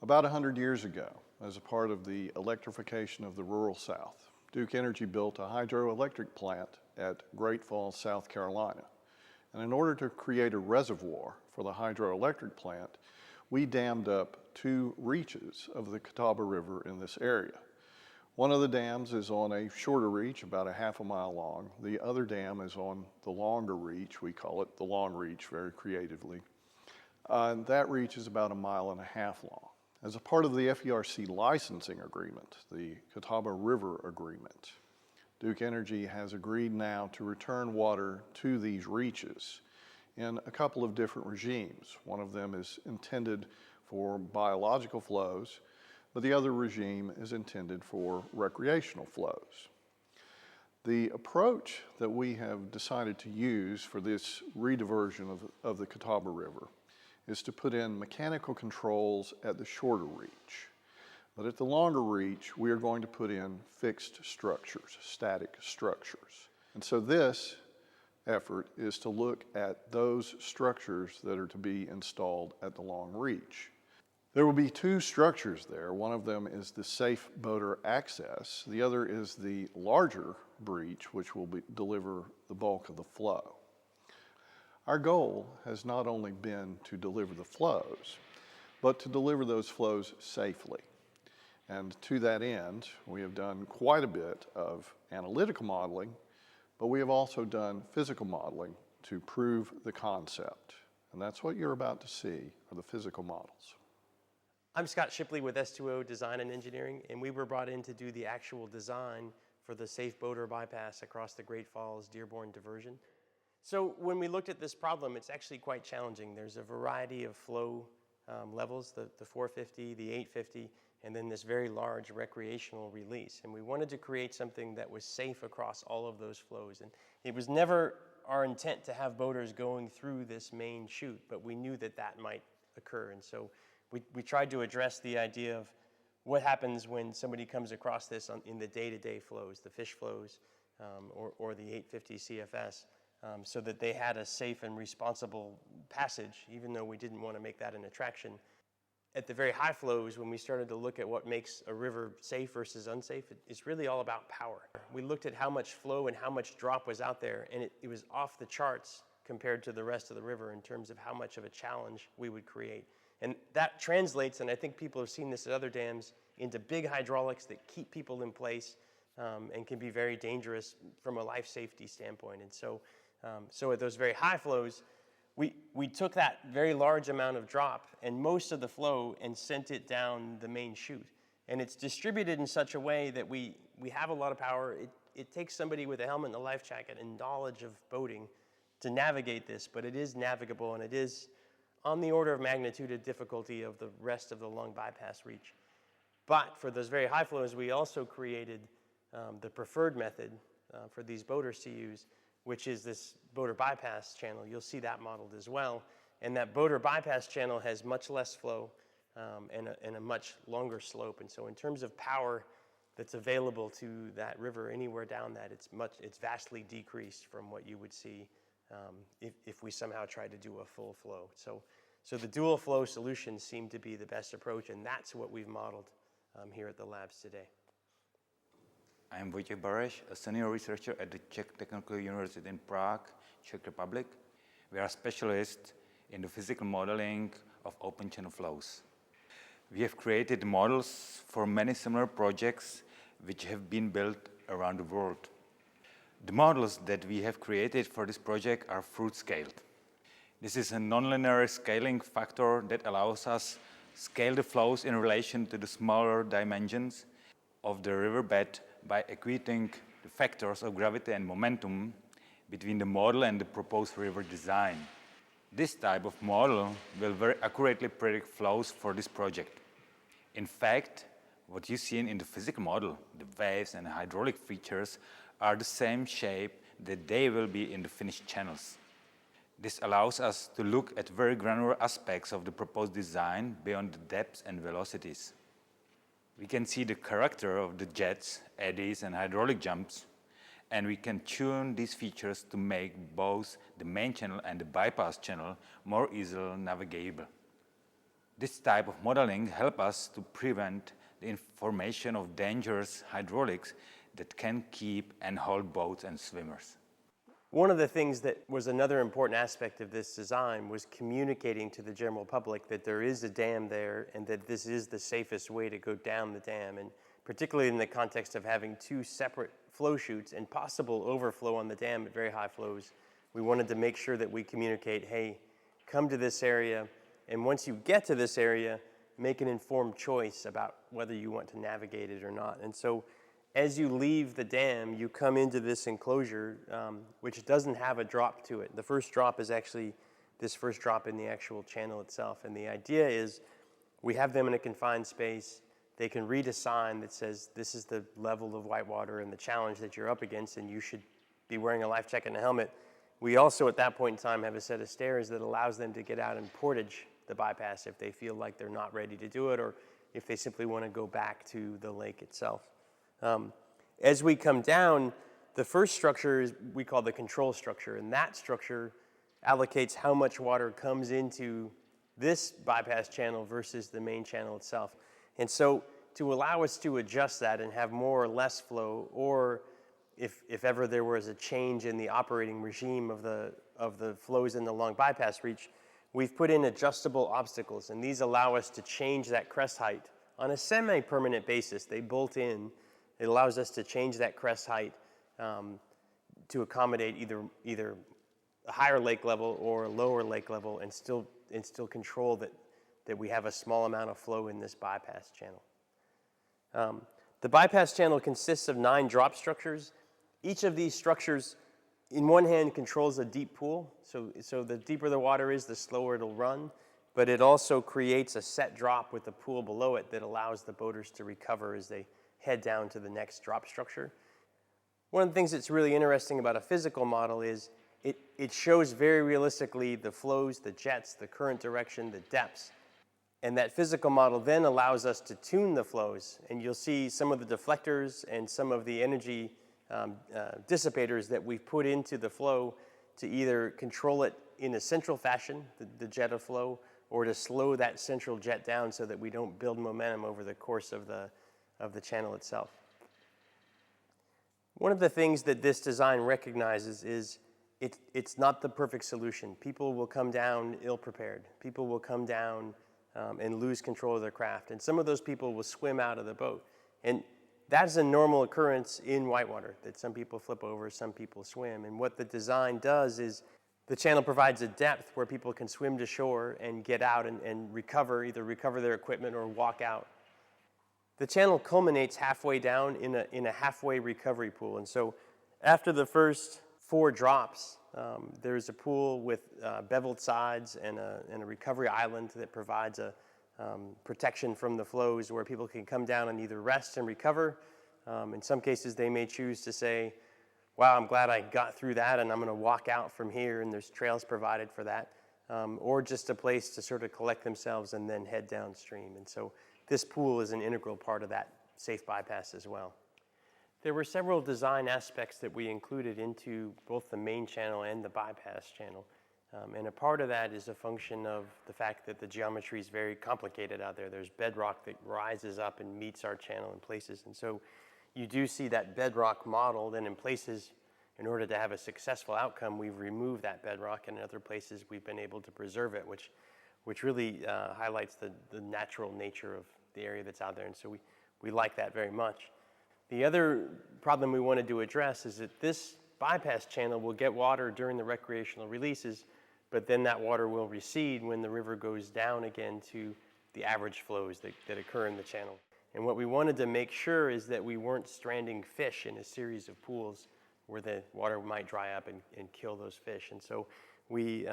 About 100 years ago, as a part of the electrification of the rural South, Duke Energy built a hydroelectric plant at Great Falls, South Carolina. And in order to create a reservoir for the hydroelectric plant, we dammed up 2 reaches of the Catawba River in this area. One of the dams is on a shorter reach, about a half a mile long. The other dam is on the longer reach. We call it the long reach very creatively. And that reach is about 1.5 miles long. As a part of the FERC licensing agreement, the Catawba River Agreement, Duke Energy has agreed now to return water to these reaches in a couple of different regimes. One of them is intended for biological flows, but the other regime is intended for recreational flows. The approach that we have decided to use for this rediversion of the Catawba River is to put in mechanical controls at the shorter reach. But at the longer reach, we are going to put in fixed structures, static structures. And so this effort is to look at those structures that are to be installed at the long reach. There will be 2 structures there. One of them is the safe boater access. The other is the larger breach, which will deliver the bulk of the flow. Our goal has not only been to deliver the flows, but to deliver those flows safely. And to that end, we have done quite a bit of analytical modeling, but we have also done physical modeling to prove the concept. And that's what you're about to see, are the physical models. I'm Scott Shipley with S2O Design and Engineering, and we were brought in to do the actual design for the safe boater bypass across the Great Falls Dearborn Diversion. So when we looked at this problem, it's actually quite challenging. There's a variety of flow levels, the 450, the 850, and then this very large recreational release. And we wanted to create something that was safe across all of those flows. And it was never our intent to have boaters going through this main chute, but we knew that that might occur. And so we tried to address the idea of what happens when somebody comes across this in the day-to-day flows, the fish flows, or the 850 CFS. So that they had a safe and responsible passage, even though we didn't want to make that an attraction. At the very high flows, when we started to look at what makes a river safe versus unsafe, it's really all about power. We looked at how much flow and how much drop was out there, and it was off the charts compared to the rest of the river in terms of how much of a challenge we would create. And that translates, and I think people have seen this at other dams, into big hydraulics that keep people in place and can be very dangerous from a life safety standpoint. And so at those very high flows, we took that very large amount of drop and most of the flow and sent it down the main chute. And it's distributed in such a way that we have a lot of power. It takes somebody with a helmet and a life jacket and knowledge of boating to navigate this, but it is navigable, and it is on the order of magnitude of difficulty of the rest of the long bypass reach. But for those very high flows, we also created the preferred method for these boaters to use, which is this boater bypass channel. You'll see that modeled as well. And that boater bypass channel has much less flow and a much longer slope. And so in terms of power that's available to that river anywhere down that, it's vastly decreased from what you would see if we somehow tried to do a full flow. So the dual flow solutions seem to be the best approach, and that's what we've modeled here at the labs today. I am Wojciech Bareš, a senior researcher at the Czech Technical University in Prague, Czech Republic. We are specialists in the physical modeling of open channel flows. We have created models for many similar projects which have been built around the world. The models that we have created for this project are fruit-scaled. This is a nonlinear scaling factor that allows us to scale the flows in relation to the smaller dimensions of the riverbed by equating the factors of gravity and momentum between the model and the proposed river design. This type of model will very accurately predict flows for this project. In fact, what you see in the physical model, the waves and hydraulic features, are the same shape that they will be in the finished channels. This allows us to look at very granular aspects of the proposed design beyond the depths and velocities. We can see the character of the jets, eddies, and hydraulic jumps, and we can tune these features to make both the main channel and the bypass channel more easily navigable. This type of modeling helps us to prevent the formation of dangerous hydraulics that can keep and hold boats and swimmers. One of the things that was another important aspect of this design was communicating to the general public that there is a dam there and that this is the safest way to go down the dam. And particularly in the context of having two separate flow chutes and possible overflow on the dam at very high flows, we wanted to make sure that we communicate, hey, come to this area, and once you get to this area, make an informed choice about whether you want to navigate it or not. And so as you leave the dam, you come into this enclosure, which doesn't have a drop to it. The first drop is actually this first drop in the actual channel itself. And the idea is we have them in a confined space. They can read a sign that says this is the level of whitewater and the challenge that you're up against, and you should be wearing a life jacket and a helmet. We also, at that point in time, have a set of stairs that allows them to get out and portage the bypass if they feel like they're not ready to do it, or if they simply want to go back to the lake itself. As we come down, the first structure is we call the control structure, and that structure allocates how much water comes into this bypass channel versus the main channel itself. And so to allow us to adjust that and have more or less flow, or if ever there was a change in the operating regime of the flows in the long bypass reach, we've put in adjustable obstacles, and these allow us to change that crest height on a semi-permanent basis. They bolt in. It allows us to change that crest height to accommodate either a higher lake level or a lower lake level, and still control that we have a small amount of flow in this bypass channel. The bypass channel consists of 9 drop structures. Each of these structures, in one hand, controls a deep pool. So the deeper the water is, the slower it'll run. But it also creates a set drop with the pool below it that allows the boaters to recover as they head down to the next drop structure. One of the things that's really interesting about a physical model is it shows very realistically the flows, the jets, the current direction, the depths. And that physical model then allows us to tune the flows. And you'll see some of the deflectors and some of the energy dissipators that we've put into the flow to either control it in a central fashion, the jet of flow, or to slow that central jet down so that we don't build momentum over the course of the channel itself. One of the things that this design recognizes is it's not the perfect solution. People will come down ill-prepared. People will come down and lose control of their craft. And some of those people will swim out of the boat. And that's a normal occurrence in whitewater, that some people flip over, some people swim. And what the design does is the channel provides a depth where people can swim to shore and get out and recover, either recover their equipment or walk out. The channel culminates halfway down in a halfway recovery pool. And so after the first 4 drops, there's a pool with beveled sides and a recovery island that provides a protection from the flows where people can come down and either rest and recover. In some cases, they may choose to say, wow, I'm glad I got through that and I'm going to walk out from here, and there's trails provided for that, or just a place to sort of collect themselves and then head downstream. And so this pool is an integral part of that safe bypass as well. There were several design aspects that we included into both the main channel and the bypass channel. And a part of that is a function of the fact that the geometry is very complicated out there. There's bedrock that rises up and meets our channel in places. And so you do see that bedrock modeled, and in places, in order to have a successful outcome, we've removed that bedrock, and in other places we've been able to preserve it, which really highlights the natural nature of the area that's out there. And so we like that very much. The other problem we wanted to address is that this bypass channel will get water during the recreational releases, but then that water will recede when the river goes down again to the average flows that occur in the channel. And what we wanted to make sure is that we weren't stranding fish in a series of pools where the water might dry up and kill those fish. And so we,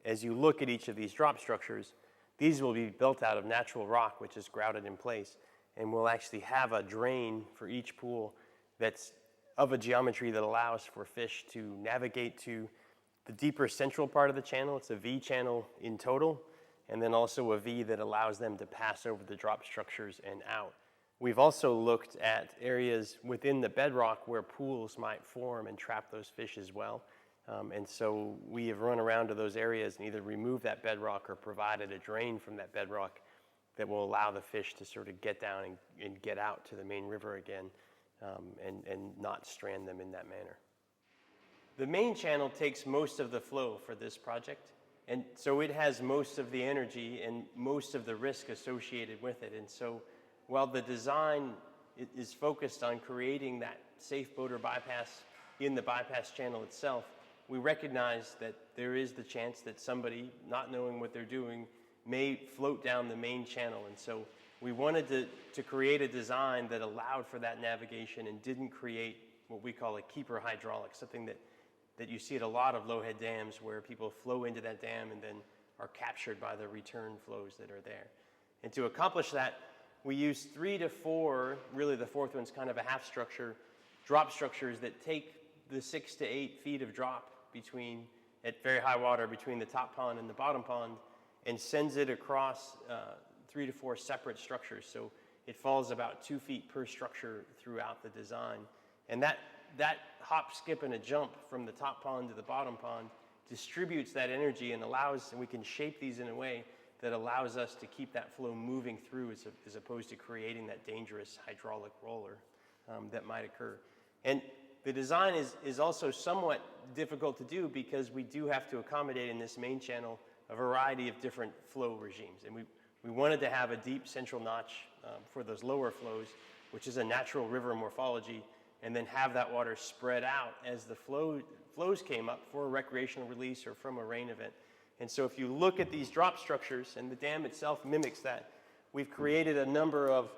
as you look at each of these drop structures, these will be built out of natural rock, which is grouted in place. And we'll actually have a drain for each pool that's of a geometry that allows for fish to navigate to the deeper central part of the channel. It's a V channel in total, and then also a V that allows them to pass over the drop structures and out. We've also looked at areas within the bedrock where pools might form and trap those fish as well. And so we have run around to those areas and either removed that bedrock or provided a drain from that bedrock that will allow the fish to sort of get down and get out to the main river again, and not strand them in that manner. The main channel takes most of the flow for this project, and so it has most of the energy and most of the risk associated with it. And so while the design is focused on creating that safe boater bypass in the bypass channel itself, we recognize that there is the chance that somebody, not knowing what they're doing, may float down the main channel. And so we wanted to create a design that allowed for that navigation and didn't create what we call a keeper hydraulic, something that you see at a lot of low-head dams where people flow into that dam and then are captured by the return flows that are there. And to accomplish that, we use 3 to 4, really the fourth one's kind of a half structure, drop structures that take the 6 to 8 feet of drop at very high water between the top pond and the bottom pond, and sends it across 3 to 4 separate structures. So it falls about 2 feet per structure throughout the design. And that hop, skip, and a jump from the top pond to the bottom pond distributes that energy and we can shape these in a way that allows us to keep that flow moving through as opposed to creating that dangerous hydraulic roller that might occur. And the design is also somewhat difficult to do because we do have to accommodate in this main channel a variety of different flow regimes. And we wanted to have a deep central notch for those lower flows, which is a natural river morphology, and then have that water spread out as the flows came up for a recreational release or from a rain event. And so if you look at these drop structures, and the dam itself mimics that, we've created a number of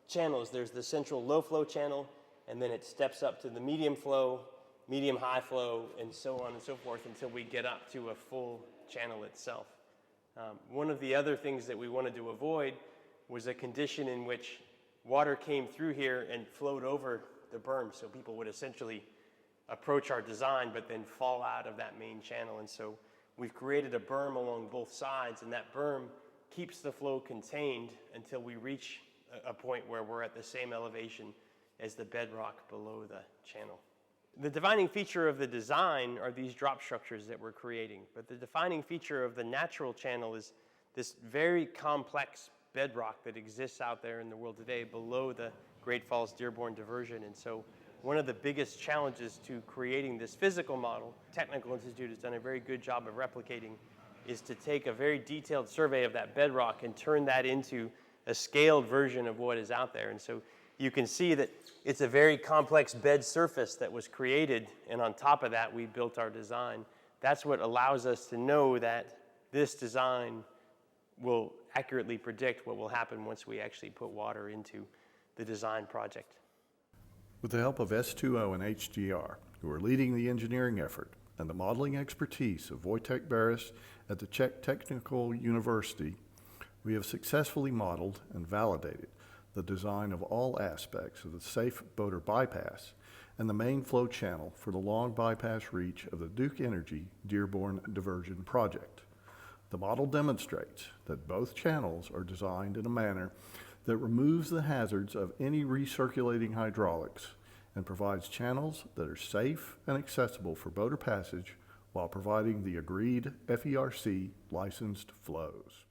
channels. There's the central low flow channel, and then it steps up to the medium flow, medium high flow, and so on and so forth until we get up to a full channel itself. One of the other things that we wanted to avoid was a condition in which water came through here and flowed over the berm, so people would essentially approach our design but then fall out of that main channel. And so we've created a berm along both sides, and that berm keeps the flow contained until we reach a point where we're at the same elevation as the bedrock below the channel. The defining feature of the design are these drop structures that we're creating, but the defining feature of the natural channel is this very complex bedrock that exists out there in the world today below the Great Falls Dearborn Diversion. And so one of the biggest challenges to creating this physical model, Technical Institute has done a very good job of replicating, is to take a very detailed survey of that bedrock and turn that into a scaled version of what is out there. And so you can see that it's a very complex bed surface that was created, and on top of that, we built our design. That's what allows us to know that this design will accurately predict what will happen once we actually put water into the design project. With the help of S2O and HDR, who are leading the engineering effort, and the modeling expertise of Wojtek Baris at the Czech Technical University, we have successfully modeled and validated the design of all aspects of the safe boater bypass and the main flow channel for the long bypass reach of the Duke Energy Dearborn Diversion project. The model demonstrates that both channels are designed in a manner that removes the hazards of any recirculating hydraulics and provides channels that are safe and accessible for boater passage while providing the agreed FERC licensed flows.